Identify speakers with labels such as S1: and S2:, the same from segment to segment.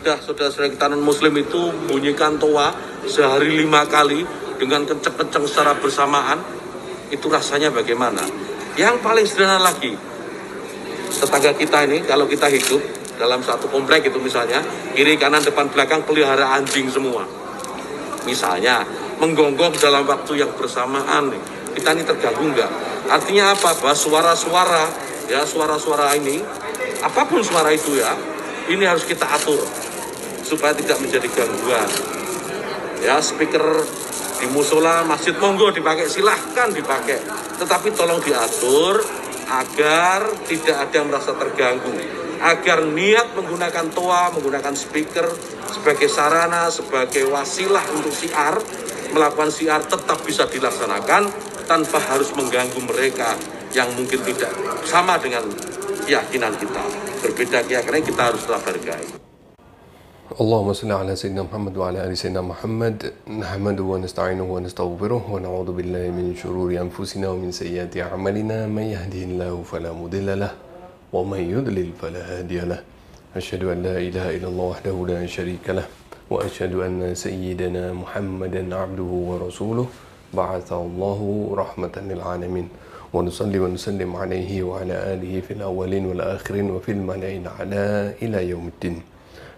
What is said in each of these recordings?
S1: Saudara-saudara kita non-muslim itu bunyikan toa sehari 5 kali dengan kenceng-kenceng secara bersamaan, itu rasanya bagaimana? Yang paling sederhana lagi, tetangga kita ini kalau kita hidup dalam satu komplek itu misalnya, kiri kanan depan belakang pelihara anjing semua. Misalnya, menggonggong dalam waktu yang bersamaan, kita ini terganggu nggak? Artinya apa? Bahwa suara-suara, ya suara-suara ini, apapun suara itu ya, ini harus kita atur supaya tidak menjadi gangguan. Ya, speaker di musola, masjid monggo dipakai, silahkan dipakai. Tetapi tolong diatur agar tidak ada yang merasa terganggu. Agar niat menggunakan toa, menggunakan speaker sebagai sarana, sebagai wasilah untuk syiar, melakukan syiar tetap bisa dilaksanakan tanpa harus mengganggu mereka yang mungkin tidak sama dengan keyakinan kita. Berbeda keyakinan, kita harus tetap hargai.
S2: Allahumma salli ala Sayyidina Muhammad wa ala ali Sayyidina Muhammad. Nahmaduhu wa nasta'inuhu wa nastaghfiruh wa na'udzu billahi min shururi anfusina wa min sayyiati a'malina. Man yahdihillahu fala mudilla lahu wa man yudlil fala hadiya lahu. Asyhadu an la ilaha illallah wahdahu la syarika lahu wa asyhadu anna sayyidana Muhammadan 'abduhu wa rasuluh ba'atsallahu rahmatan lil alamin. Wa nusalli wa nusallim alaihi wa ala alihi fil awwalin wal akhirin wa fil mala'in ala ila yaumiddin.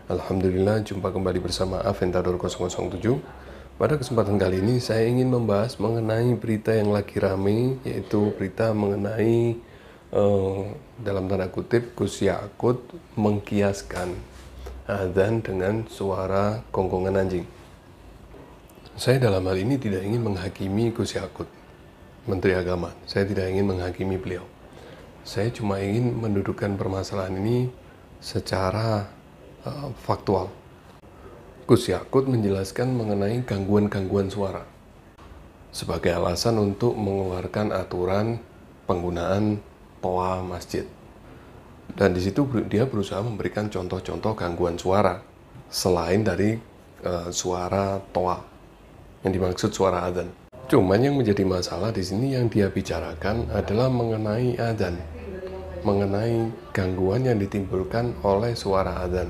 S2: Alhamdulillah, jumpa kembali bersama Aventador 007. Pada kesempatan kali ini saya ingin membahas mengenai berita yang lagi rame, yaitu berita mengenai dalam tanda kutip Gus Yakut mengkiaskan adzan dengan suara gonggongan anjing. Saya dalam hal ini tidak ingin menghakimi Gus Yakut, Menteri Agama. Saya tidak ingin menghakimi beliau. Saya cuma ingin mendudukkan permasalahan ini secara faktual. Gus Yakut menjelaskan mengenai gangguan-gangguan suara sebagai alasan untuk mengeluarkan aturan penggunaan toa masjid. Dan di situ dia berusaha memberikan contoh-contoh gangguan suara selain dari suara toa yang dimaksud suara adzan. Cuman yang menjadi masalah di sini yang dia bicarakan adalah mengenai adzan, mengenai gangguan yang ditimbulkan oleh suara adzan.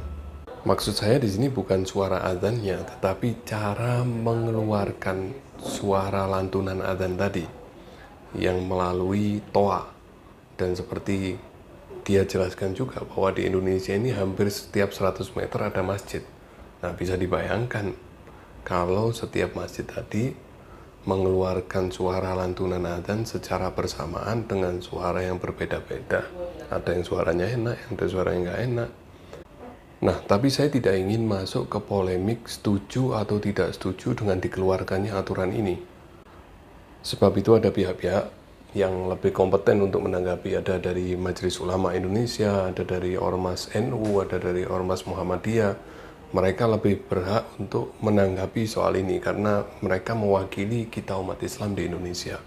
S2: Maksud saya di sini bukan suara adzannya, tetapi cara mengeluarkan suara lantunan adzan tadi yang melalui toa. Dan seperti dia jelaskan juga bahwa di Indonesia ini hampir setiap 100 meter ada masjid. Nah, bisa dibayangkan kalau setiap masjid tadi mengeluarkan suara lantunan adzan secara bersamaan dengan suara yang berbeda-beda. Ada yang suaranya enak, ada suara yang nggak enak. Nah, tapi saya tidak ingin masuk ke polemik setuju atau tidak setuju dengan dikeluarkannya aturan ini. Sebab itu ada pihak-pihak yang lebih kompeten untuk menanggapi. Ada dari Majelis Ulama Indonesia, ada dari Ormas NU, ada dari Ormas Muhammadiyah. Mereka lebih berhak untuk menanggapi soal ini karena mereka mewakili kita umat Islam di Indonesia.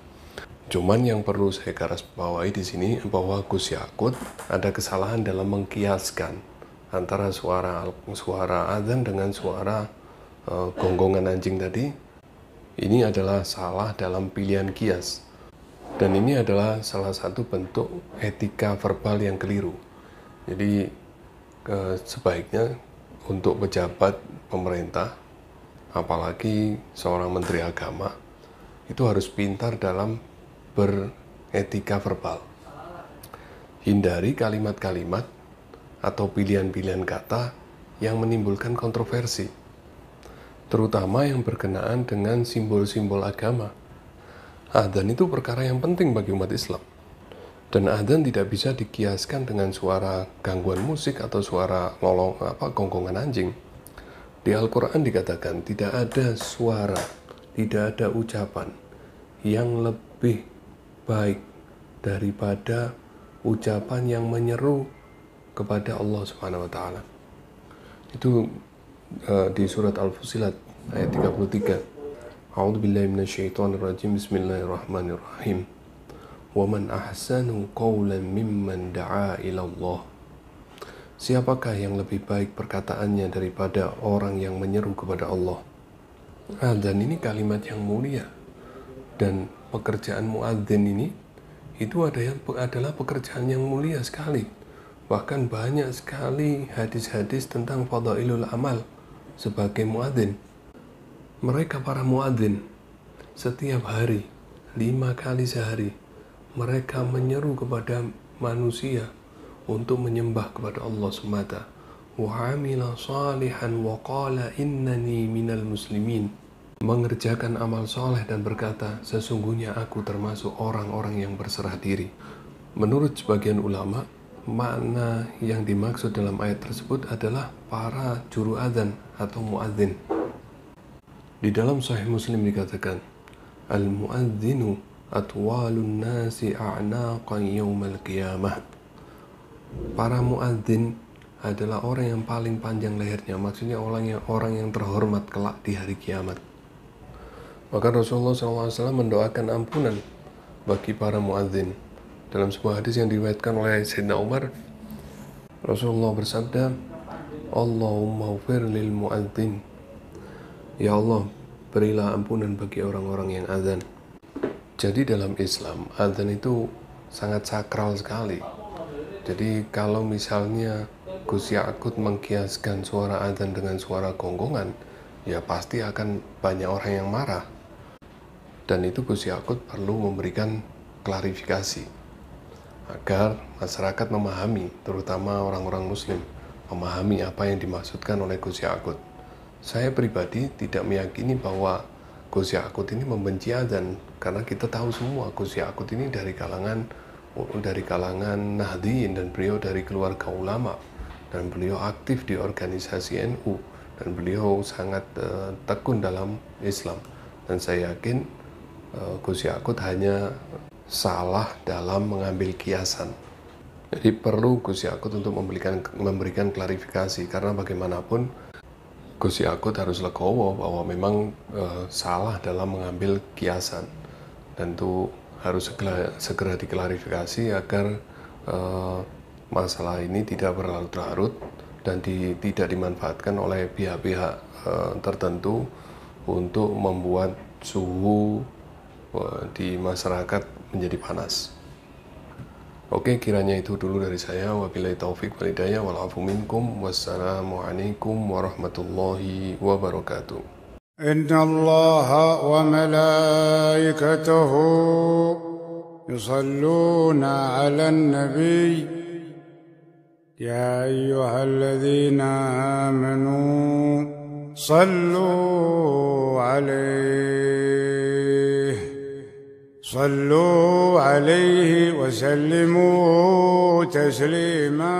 S2: Cuman yang perlu saya garis bawahi di sini bahwa Gus Yakut ada kesalahan dalam mengkiaskan antara suara adzan dengan suara gonggongan anjing tadi. Ini adalah salah dalam pilihan kias. Dan ini adalah salah satu bentuk etika verbal yang keliru. Jadi sebaiknya untuk pejabat pemerintah, apalagi seorang menteri agama, itu harus pintar dalam beretika verbal. Hindari kalimat-kalimat atau pilihan-pilihan kata yang menimbulkan kontroversi, terutama yang berkenaan dengan simbol-simbol agama Adzan itu perkara yang penting bagi umat Islam. Dan adzan tidak bisa dikiaskan dengan suara gangguan musik atau suara gonggongan anjing. Di Al-Quran dikatakan tidak ada suara, tidak ada ucapan yang lebih baik daripada ucapan yang menyeru kepada Allah Subhanahu wa taala. Itu di surat Al-Fusilat ayat 33. A'udzubillahi minasyaitonirrajim. Bismillahirrahmanirrahim. Wa man ahsanu qawlan mimman da'a ila Allah. Siapakah yang lebih baik perkataannya daripada orang yang menyeru kepada Allah? Dan ini kalimat yang mulia. Dan pekerjaan muadzin ini itu adalah pekerjaan yang mulia sekali. Bahkan banyak sekali hadis-hadis tentang fadailul amal sebagai muadzin. Mereka para muadzin setiap hari 5 kali sehari mereka menyeru kepada manusia untuk menyembah kepada Allah semata. Wa amila salihan wa qala innani minal muslimin. Mengerjakan amal soleh dan berkata, sesungguhnya aku termasuk orang-orang yang berserah diri. Menurut sebagian ulama, makna yang dimaksud dalam ayat tersebut adalah para juru adzan atau muadzin. Di dalam Sahih Muslim dikatakan, al-muadzinu atwalun nasi a'naqan yawmal qiyamah. Para muadzin adalah orang yang paling panjang lehernya, maksudnya orang yang terhormat kelak di hari kiamat. Maka Rasulullah SAW mendoakan ampunan bagi para muadzin. Dalam sebuah hadis yang diriwayatkan oleh Sayyidina Umar, Rasulullah bersabda, Allahumma ghfir lil muadzin. Ya Allah, berilah ampunan bagi orang-orang yang azan. Jadi dalam Islam, adzan itu sangat sakral sekali. Jadi kalau misalnya Gus Yakut mengkiaskan suara adzan dengan suara gonggongan, ya pasti akan banyak orang yang marah. Dan itu Gus Yakut perlu memberikan klarifikasi agar masyarakat memahami, terutama orang-orang muslim, memahami apa yang dimaksudkan oleh Gus Yakut. Saya pribadi tidak meyakini bahwa Gus Yakut ini membenci adzan, karena kita tahu semua Gus Yakut ini dari kalangan Nahdliyin, dan beliau dari keluarga ulama, dan beliau aktif di organisasi NU, dan beliau sangat tekun dalam Islam. Dan saya yakin Gus Yakut hanya salah dalam mengambil kiasan. Jadi perlu Gus Yakut untuk memberikan klarifikasi, karena bagaimanapun Gus Yakut harus legowo bahwa memang salah dalam mengambil kiasan, dan itu harus segera diklarifikasi agar masalah ini tidak berlarut-larut dan tidak dimanfaatkan oleh pihak-pihak tertentu untuk membuat suhu di masyarakat menjadi panas. Oke, kiranya itu dulu dari saya. Wabillahi taufik wal hidayah wal afu minkum. Wassalamualaikum warahmatullahi wabarakatuh.
S3: Inna Allaha wa malaikatahu yusalluna 'alan nabiy ya ayyuhalladzina amanu sallu 'alaihi wa sallimu taslima.